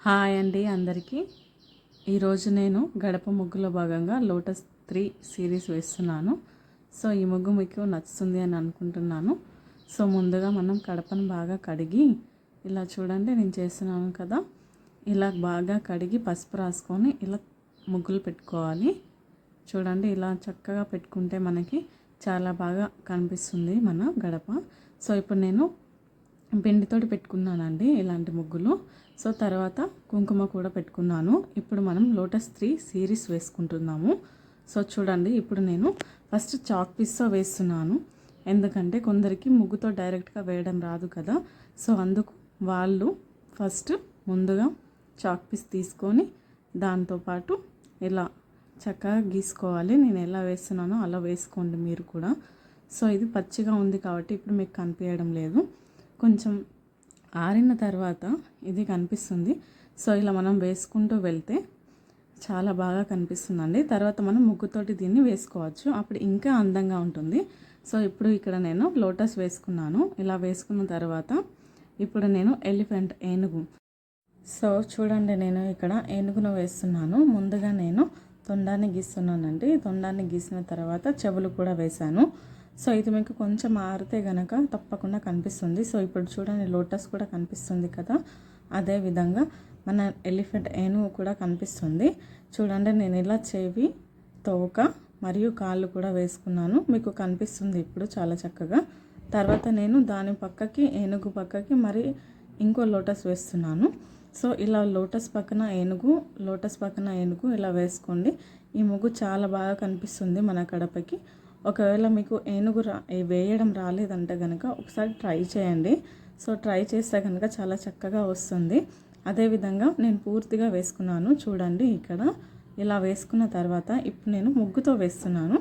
Hi అండి అందరికీ. ఈరోజు నేను గడప ముగ్గులో భాగంగా లోటస్ 3 సిరీస్ వేస్తున్నాను. సో ఈ ముగ్గు మీకు నచ్చుతుంది అని అనుకుంటున్నాను. సో ముందుగా మనం గడపను బాగా కడిగి ఇలా చూడండి నేను చేస్తున్నాను కదా, ఇలా బాగా కడిగి పసుపు రాసుకొని ఇలా ముగ్గులు పెట్టుకోవాలి. చూడండి ఇలా చక్కగా పెట్టుకుంటే మనకి చాలా బాగా కనిపిస్తుంది మన గడప. సో ఇప్పుడు నేను పిండితోటి పెట్టుకున్నానండి ఇలాంటి ముగ్గులు. సో తర్వాత కుంకుమ కూడా పెట్టుకున్నాను. ఇప్పుడు మనం లోటస్ 3 సిరీస్ వేసుకుంటున్నాము. సో చూడండి ఇప్పుడు నేను ఫస్ట్ చాక్ పీస్తో వేస్తున్నాను, ఎందుకంటే కొందరికి ముగ్గుతో డైరెక్ట్గా వేయడం రాదు కదా. సో అందుకు వాళ్ళు ఫస్ట్ ముందుగా చాక్ పీస్ తీసుకొని దాంతోపాటు ఇలా చక్కగా గీసుకోవాలి. నేను ఎలా వేస్తున్నానో అలా వేసుకోండి మీరు కూడా. సో ఇది పచ్చిగా ఉంది కాబట్టి ఇప్పుడు మీకు కనిపించడం లేదు, కొంచెం ఆరిన తర్వాత ఇది కనిపిస్తుంది. సో ఇలా మనం వేసుకుంటూ వెళ్తే చాలా బాగా కనిపిస్తుందండి. తర్వాత మనం ముగ్గుతోటి దీన్ని వేసుకోవచ్చు, అప్పుడు ఇంకా అందంగా ఉంటుంది. సో ఇప్పుడు ఇక్కడ నేను లోటస్ వేసుకున్నాను. ఇలా వేసుకున్న తర్వాత ఇప్పుడు నేను ఎలిఫెంట్ ఏనుగు. సో చూడండి నేను ఇక్కడ ఏనుగును వేస్తున్నాను. ముందుగా నేను తొండాన్ని గీస్తున్నానండి. తొండాన్ని గీసిన తర్వాత చెవులు కూడా వేశాను. సో ఇది మీకు కొంచెం ఆరితే గనక తప్పకుండా కనిపిస్తుంది. సో ఇప్పుడు చూడండి లోటస్ కూడా కనిపిస్తుంది కదా, అదే విధంగా మన ఎలిఫెంట్ ఏనుగు కూడా కనిపిస్తుంది. చూడండి నేను ఇలా చెవి, తోక మరియు కాళ్ళు కూడా వేసుకున్నాను, మీకు కనిపిస్తుంది ఇప్పుడు చాలా చక్కగా. తర్వాత నేను దాని పక్కకి ఏనుగు పక్కకి మరి ఇంకో లోటస్ వేస్తున్నాను. సో ఇలా లోటస్ పక్కన ఏనుగు, లోటస్ పక్కన ఏనుగు ఇలా వేసుకోండి. ఈ ముగ్గు చాలా బాగా కనిపిస్తుంది మన గడపకి. ఒకవేళ మీకు ఏనుగు వేయడం రాలేదంటే కనుక ఒకసారి ట్రై చేయండి. సో ట్రై చేస్తే కనుక చాలా చక్కగా వస్తుంది. అదేవిధంగా నేను పూర్తిగా వేసుకున్నాను. చూడండి ఇక్కడ ఇలా వేసుకున్న తర్వాత ఇప్పుడు నేను ముగ్గుతో వేస్తున్నాను.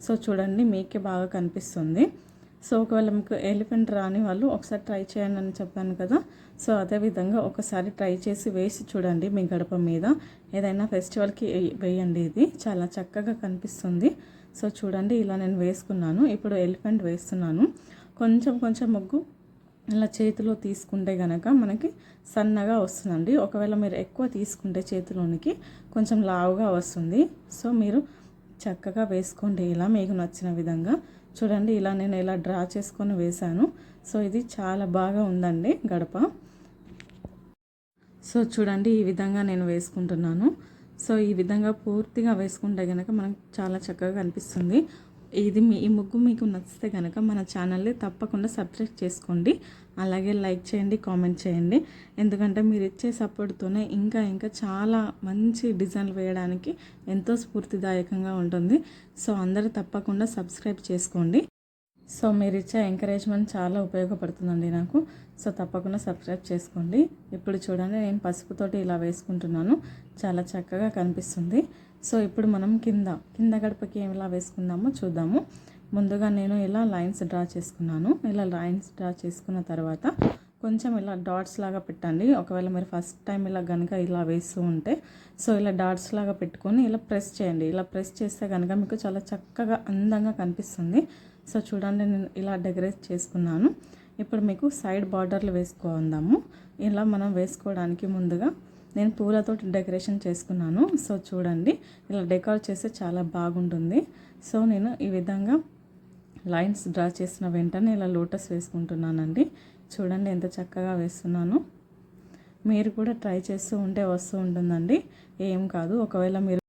సో చూడండి మీకే బాగా కనిపిస్తుంది. సో ఒకవేళ మీకు ఎలిఫెంట్ రాని వాళ్ళు ఒకసారి ట్రై చేయండి అని చెప్పాను కదా. సో అదేవిధంగా ఒకసారి ట్రై చేసి వేసి చూడండి మీ గడప మీద. ఏదైనా ఫెస్టివల్కి వేయండి, ఇది చాలా చక్కగా కనిపిస్తుంది. సో చూడండి ఇలా నేను వేసుకున్నాను. ఇప్పుడు ఎలిఫెంట్ వేస్తున్నాను. కొంచెం కొంచెం ముగ్గు ఇలా చేతిలో తీసుకుంటే కనుక మనకి సన్నగా వస్తుందండి. ఒకవేళ మీరు ఎక్కువ తీసుకుంటే చేతిలోనికి కొంచెం లావుగా వస్తుంది. సో మీరు చక్కగా వేసుకోండి ఇలా మీకు నచ్చిన విధంగా. చూడండి ఇలా నేను ఇలా డ్రా చేసుకొని వేశాను. సో ఇది చాలా బాగా ఉందండి గడప. సో చూడండి ఈ విధంగా నేను వేసుకుంటున్నాను. సో ఈ విధంగా పూర్తిగా వేసుకుంటే కనుక మనకు చాలా చక్కగా కనిపిస్తుంది. ఈ ముగ్గు మీకు నచ్చితే కనుక మన ఛానల్ని తప్పకుండా సబ్స్క్రైబ్ చేసుకోండి, అలాగే లైక్ చేయండి, కామెంట్ చేయండి. ఎందుకంటే మీరు ఇచ్చే సపోర్ట్తోనే ఇంకా ఇంకా చాలా మంచి డిజైన్లు వేయడానికి ఎంతో స్ఫూర్తిదాయకంగా ఉంటుంది. సో అందరూ తప్పకుండా సబ్స్క్రైబ్ చేసుకోండి. సో మీరు ఇచ్చే ఎంకరేజ్మెంట్ చాలా ఉపయోగపడుతుందండి నాకు. సో తప్పకుండా సబ్స్క్రైబ్ చేసుకోండి. ఇప్పుడు చూడండి నేను పసుపుతోటి ఇలా వేసుకుంటున్నాను, చాలా చక్కగా కనిపిస్తుంది. సో ఇప్పుడు మనం కింద గడపకి ఎలా వేసుకుందామో చూద్దాము. ముందుగా నేను ఇలా లైన్స్ డ్రా చేసుకున్నాను. ఇలా లైన్స్ డ్రా చేసుకున్న తర్వాత కొంచెం ఇలా డాట్స్ లాగా పెట్టండి. ఒకవేళ మీరు ఫస్ట్ టైం ఇలా కనుక ఇలా వేస్తూ ఉంటే సో ఇలా డాట్స్ లాగా పెట్టుకొని ఇలా ప్రెస్ చేయండి. ఇలా ప్రెస్ చేస్తే కనుక మీకు చాలా చక్కగా అందంగా కనిపిస్తుంది. సో చూడండి నేను ఇలా డెకరేట్ చేసుకున్నాను. ఇప్పుడు మీకు సైడ్ బార్డర్లు వేసుకుందాము. ఇలా మనం వేసుకోవడానికి ముందుగా నేను పూలతోటి డెకరేషన్ చేసుకున్నాను. సో చూడండి ఇలా డెకరేట్ చేస్తే చాలా బాగుంటుంది. సో నేను ఈ విధంగా లైన్స్ డ్రా చేసిన వెంటనే ఇలా లోటస్ వేసుకుంటున్నానండి. చూడండి ఎంత చక్కగా వేస్తున్నాను. మీరు కూడా ట్రై చేస్తూ ఉంటే వస్తూ ఉంటుందండి, ఏం కాదు. ఒకవేళ మీరు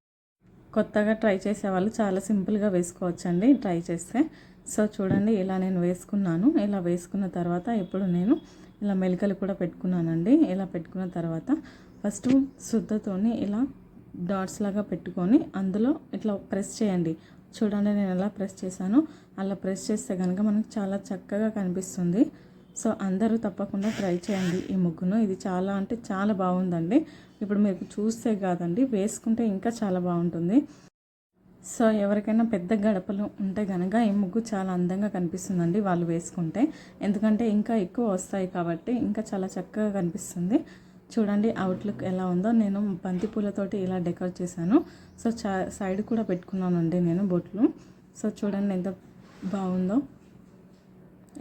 కొత్తగా ట్రై చేసే వాళ్ళు చాలా సింపుల్గా వేసుకోవచ్చండి ట్రై చేస్తే. సో చూడండి ఇలా నేను వేసుకున్నాను. ఇలా వేసుకున్న తర్వాత ఇప్పుడు నేను ఇలా మెలికలు కూడా పెట్టుకున్నానండి. ఇలా పెట్టుకున్న తర్వాత ఫస్ట్ శుద్ధతోని ఇలా డాట్స్ లాగా పెట్టుకొని అందులో ఇట్లా ప్రెస్ చేయండి. చూడండి నేను ఎలా ప్రెస్ చేశాను, అలా ప్రెస్ చేస్తే కనుక మనకు చాలా చక్కగా కనిపిస్తుంది. సో అందరూ తప్పకుండా ట్రై చేయండి ఈ ముగ్గును. ఇది చాలా అంటే చాలా బాగుందండి. ఇప్పుడు మీకు చూస్తే కాదండి, వేసుకుంటే ఇంకా చాలా బాగుంటుంది. సో ఎవరికైనా పెద్ద గడపలు ఉంటే కనుక ఈ ముగ్గు చాలా అందంగా కనిపిస్తుందండి వాళ్ళు వేసుకుంటే, ఎందుకంటే ఇంకా ఎక్కువ వస్తాయి కాబట్టి ఇంకా చాలా చక్కగా కనిపిస్తుంది. చూడండి అవుట్లుక్ ఎలా ఉందో. నేను బంతి పూలతోటి ఇలా డెకరేట్ చేశాను. సో సైడ్ కూడా పెట్టుకున్నానండి నేను బొట్లు. సో చూడండి ఎంత బాగుందో.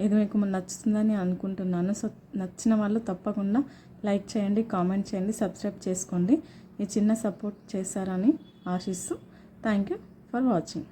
ఇది మీకు నచ్చుతుందని అనుకుంటున్నాను. సో నచ్చిన వాళ్ళు తప్పకుండా లైక్ చేయండి, కామెంట్ చేయండి, సబ్స్క్రైబ్ చేసుకోండి. ఈ చిన్న సపోర్ట్ చేస్తారని ఆశిస్తూ థ్యాంక్ యూ ఫర్ వాచింగ్.